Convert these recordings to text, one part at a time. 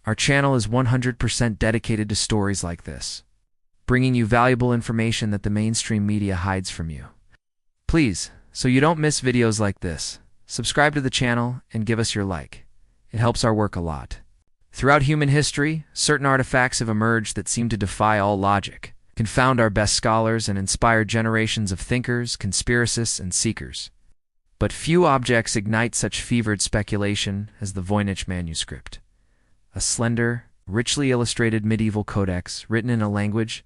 Our channel is 100% dedicated to stories like this, bringing you valuable information that the mainstream media hides from you. Please, so you don't miss videos like this, subscribe to the channel and give us your like. It helps our work a lot. Throughout human history, certain artifacts have emerged that seem to defy all logic, confound our best scholars, and inspire generations of thinkers, conspiracists, and seekers. But few objects ignite such fevered speculation as the Voynich Manuscript, a slender, richly illustrated medieval codex written in a language,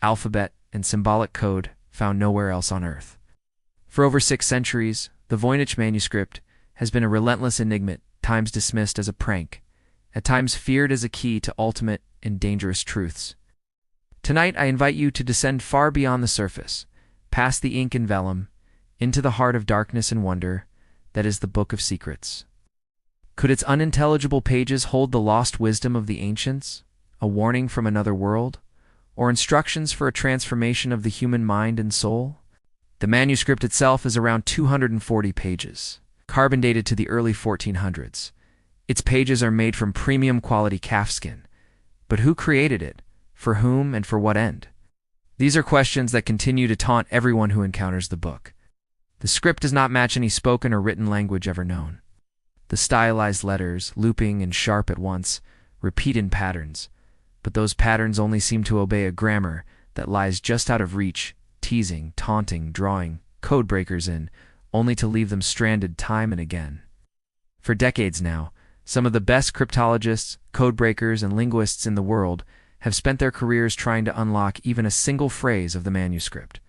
alphabet, and symbolic code found nowhere else on Earth. For over 6 centuries, the Voynich Manuscript has been a relentless enigma, times dismissed as a prank, at times feared as a key to ultimate and dangerous truths. Tonight, I invite you to descend far beyond the surface, past the ink and vellum, into the heart of darkness and wonder that is the Book of Secrets. Could its unintelligible pages hold the lost wisdom of the ancients, a warning from another world, or instructions for a transformation of the human mind and soul? The manuscript itself is around 240 pages, carbon dated to the early 1400s. Its pages are made from premium quality calfskin. But who created it? For whom and for what end? These are questions that continue to taunt everyone who encounters the book. The script does not match any spoken or written language ever known. The stylized letters, looping and sharp at once, repeat in patterns, but those patterns only seem to obey a grammar that lies just out of reach, teasing, taunting, drawing code breakers in, only to leave them stranded time and again. For decades now, some of the best cryptologists, code breakers, and linguists in the world have spent their careers trying to unlock even a single phrase of the manuscript,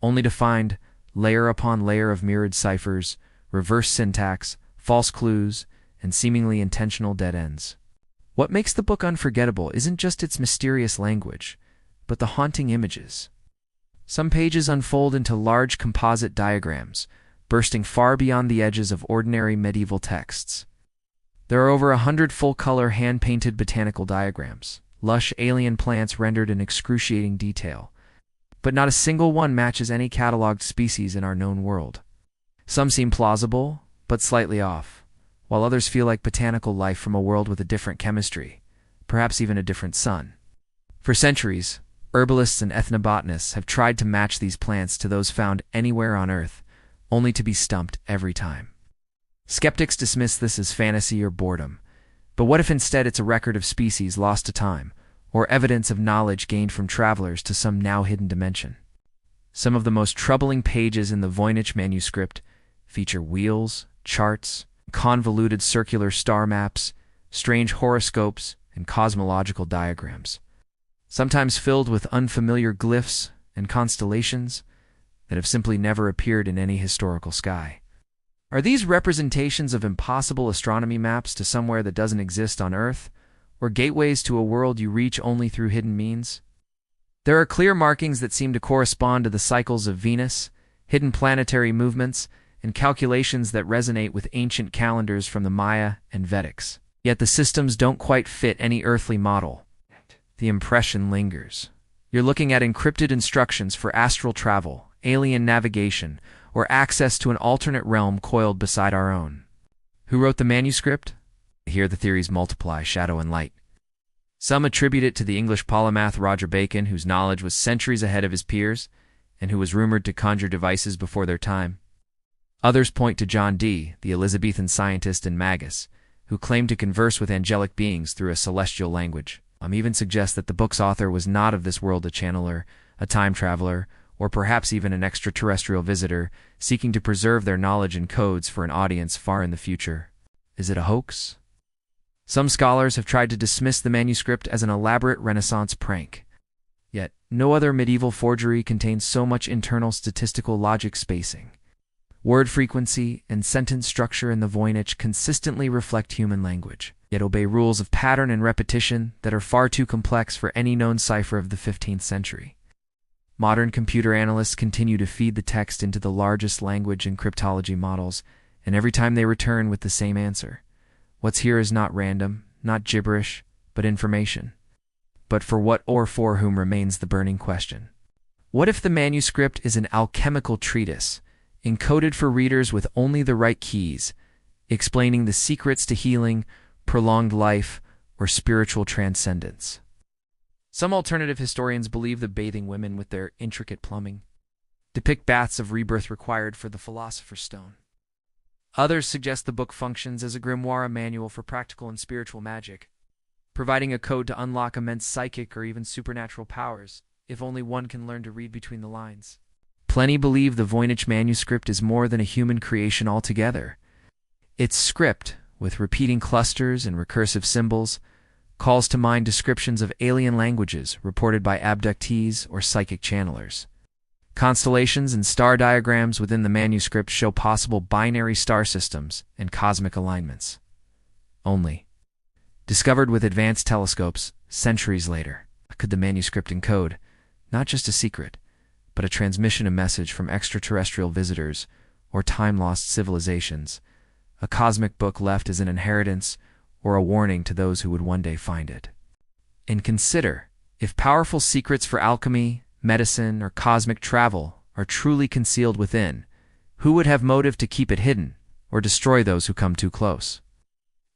only to find layer upon layer of mirrored ciphers, reverse syntax, false clues, and seemingly intentional dead ends. What makes the book unforgettable isn't just its mysterious language, but the haunting images. Some pages unfold into large composite diagrams, bursting far beyond the edges of ordinary medieval texts. There are over 100 full-color hand-painted botanical diagrams, lush alien plants rendered in excruciating detail, but not a single one matches any cataloged species in our known world. Some seem plausible, but slightly off, while others feel like botanical life from a world with a different chemistry, perhaps even a different sun. For centuries, herbalists and ethnobotanists have tried to match these plants to those found anywhere on Earth, only to be stumped every time. Skeptics dismiss this as fantasy or boredom, but what if instead it's a record of species lost to time, or evidence of knowledge gained from travelers to some now-hidden dimension? Some of the most troubling pages in the Voynich Manuscript feature wheels, charts, convoluted circular star maps, strange horoscopes, and cosmological diagrams, sometimes filled with unfamiliar glyphs and constellations that have simply never appeared in any historical sky. Are these representations of impossible astronomy maps to somewhere that doesn't exist on Earth, or gateways to a world you reach only through hidden means? There are clear markings that seem to correspond to the cycles of Venus, hidden planetary movements, and calculations that resonate with ancient calendars from the Maya and Vedics. Yet the systems don't quite fit any earthly model. The impression lingers. You're looking at encrypted instructions for astral travel, alien navigation, or access to an alternate realm coiled beside our own. Who wrote the manuscript? Here the theories multiply, shadow and light. Some attribute it to the English polymath Roger Bacon, whose knowledge was centuries ahead of his peers, and who was rumored to conjure devices before their time. Others point to John Dee, the Elizabethan scientist and magus, who claimed to converse with angelic beings through a celestial language. Some even suggest that the book's author was not of this world, a channeler, a time traveler, or perhaps even an extraterrestrial visitor seeking to preserve their knowledge in codes for an audience far in the future. Is it a hoax? Some scholars have tried to dismiss the manuscript as an elaborate Renaissance prank. Yet, no other medieval forgery contains so much internal statistical logic spacing. Word frequency and sentence structure in the Voynich consistently reflect human language, yet obey rules of pattern and repetition that are far too complex for any known cipher of the 15th century. Modern computer analysts continue to feed the text into the largest language and cryptology models, and every time they return with the same answer. What's here is not random, not gibberish, but information. But for what or for whom remains the burning question. What if the manuscript is an alchemical treatise, encoded for readers with only the right keys, explaining the secrets to healing, prolonged life, or spiritual transcendence. Some alternative historians believe that bathing women with their intricate plumbing depict baths of rebirth required for the Philosopher's Stone. Others suggest the book functions as a grimoire manual for practical and spiritual magic, providing a code to unlock immense psychic or even supernatural powers, if only one can learn to read between the lines. Plenty believe the Voynich Manuscript is more than a human creation altogether. Its script, with repeating clusters and recursive symbols, calls to mind descriptions of alien languages reported by abductees or psychic channelers. Constellations and star diagrams within the manuscript show possible binary star systems and cosmic alignments. Only discovered with advanced telescopes centuries later, could the manuscript encode not just a secret, but a transmission of message from extraterrestrial visitors or time-lost civilizations, a cosmic book left as an inheritance or a warning to those who would one day find it. And consider, if powerful secrets for alchemy, medicine, or cosmic travel are truly concealed within, who would have motive to keep it hidden or destroy those who come too close?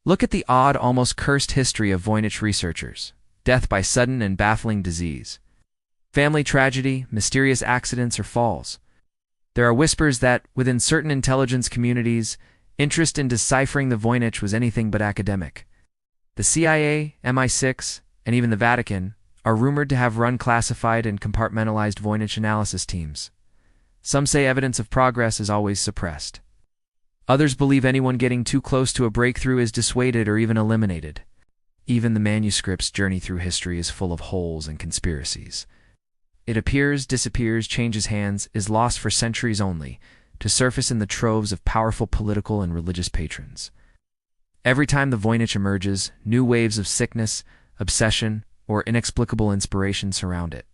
Look at the odd, almost cursed history of Voynich researchers: death by sudden and baffling disease, family tragedy, mysterious accidents, or falls. There are whispers that, within certain intelligence communities, interest in deciphering the Voynich was anything but academic. The CIA, MI6, and even the Vatican are rumored to have run classified and compartmentalized Voynich analysis teams. Some say evidence of progress is always suppressed. Others believe anyone getting too close to a breakthrough is dissuaded or even eliminated. Even the manuscript's journey through history is full of holes and conspiracies. It appears, disappears, changes hands, is lost for centuries only, to surface in the troves of powerful political and religious patrons. Every time the Voynich emerges, new waves of sickness, obsession, or inexplicable inspiration surround it.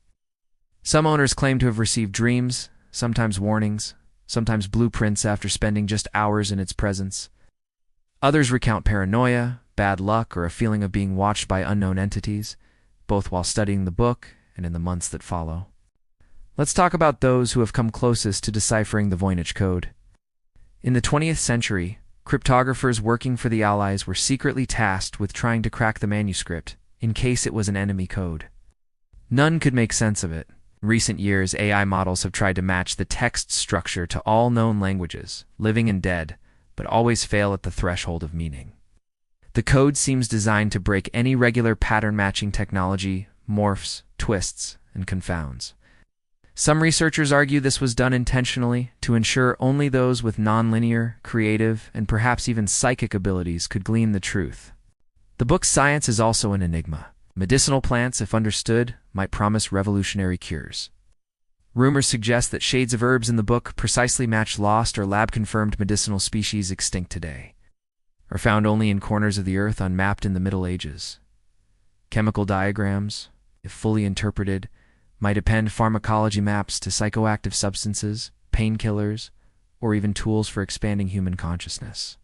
Some owners claim to have received dreams, sometimes warnings, sometimes blueprints after spending just hours in its presence. Others recount paranoia, bad luck, or a feeling of being watched by unknown entities, both while studying the book and in the months that follow. Let's talk about those who have come closest to deciphering the Voynich code. In the 20th century, cryptographers working for the Allies were secretly tasked with trying to crack the manuscript, in case it was an enemy code. None could make sense of it. In recent years, AI models have tried to match the text structure to all known languages, living and dead, but always fail at the threshold of meaning. The code seems designed to break any regular pattern-matching technology, morphs, twists, and confounds. Some researchers argue this was done intentionally to ensure only those with nonlinear, creative, and perhaps even psychic abilities could glean the truth. The book's science is also an enigma. Medicinal plants, if understood, might promise revolutionary cures. Rumors suggest that shades of herbs in the book precisely match lost or lab-confirmed medicinal species extinct today, or found only in corners of the earth unmapped in the Middle Ages. Chemical diagrams, if fully interpreted, might append pharmacology maps to psychoactive substances, painkillers, or even tools for expanding human consciousness.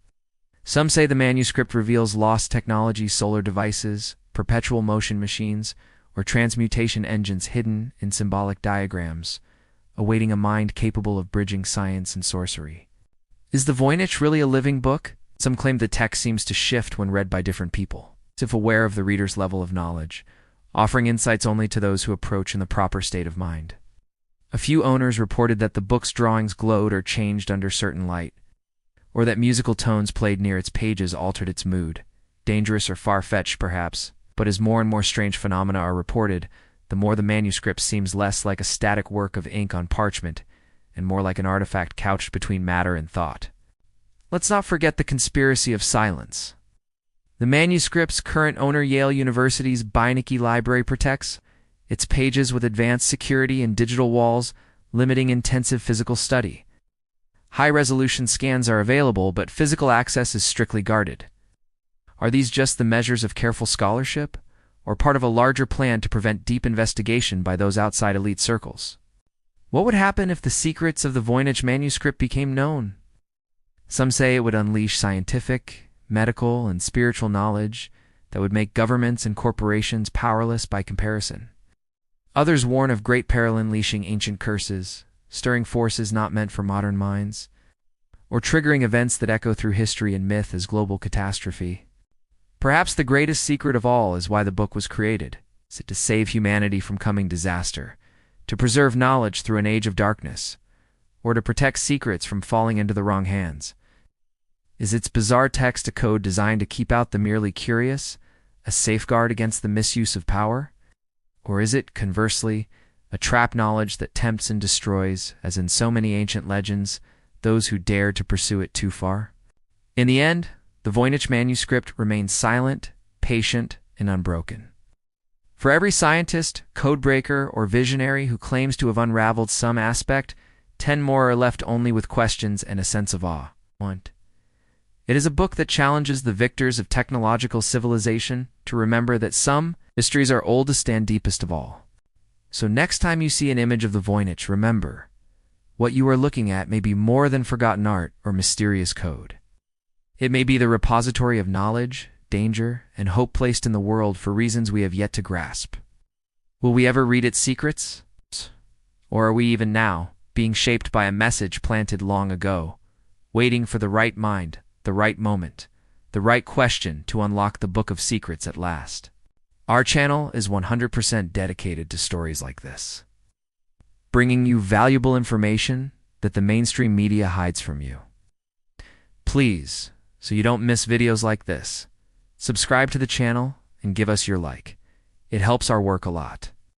Some say the manuscript reveals lost technology, solar devices, perpetual motion machines, or transmutation engines hidden in symbolic diagrams, awaiting a mind capable of bridging science and sorcery. Is the Voynich really a living book? Some claim the text seems to shift when read by different people, as if aware of the reader's level of knowledge, offering insights only to those who approach in the proper state of mind. A few owners reported that the book's drawings glowed or changed under certain light, or that musical tones played near its pages altered its mood. Dangerous or far-fetched, perhaps, but as more and more strange phenomena are reported, the more the manuscript seems less like a static work of ink on parchment, and more like an artifact couched between matter and thought. Let's not forget the conspiracy of silence. The manuscript's current owner, Yale University's Beinecke Library, protects its pages with advanced security and digital walls, limiting intensive physical study. High-resolution scans are available, but physical access is strictly guarded. Are these just the measures of careful scholarship, or part of a larger plan to prevent deep investigation by those outside elite circles? What would happen if the secrets of the Voynich manuscript became known? Some say it would unleash scientific, medical, and spiritual knowledge that would make governments and corporations powerless by comparison. Others warn of great peril unleashing ancient curses, stirring forces not meant for modern minds, or triggering events that echo through history and myth as global catastrophe. Perhaps the greatest secret of all is why the book was created. Is it to save humanity from coming disaster, to preserve knowledge through an age of darkness, or to protect secrets from falling into the wrong hands? Is its bizarre text a code designed to keep out the merely curious, a safeguard against the misuse of power? Or is it, conversely, a trap knowledge that tempts and destroys, as in so many ancient legends, those who dare to pursue it too far? In the end, the Voynich Manuscript remains silent, patient, and unbroken. For every scientist, codebreaker, or visionary who claims to have unraveled some aspect, 10 more are left only with questions and a sense of awe. It is a book that challenges the victors of technological civilization to remember that some mysteries are oldest and deepest of all. So next time you see an image of the Voynich, remember, what you are looking at may be more than forgotten art or mysterious code. It may be the repository of knowledge, danger, and hope placed in the world for reasons we have yet to grasp. Will we ever read its secrets? Or are we even now being shaped by a message planted long ago, waiting for the right mind, the right moment, the right question to unlock the book of secrets at last? Our channel is 100% dedicated to stories like this, bringing you valuable information that the mainstream media hides from you. Please, so you don't miss videos like this, subscribe to the channel and give us your like. It helps our work a lot.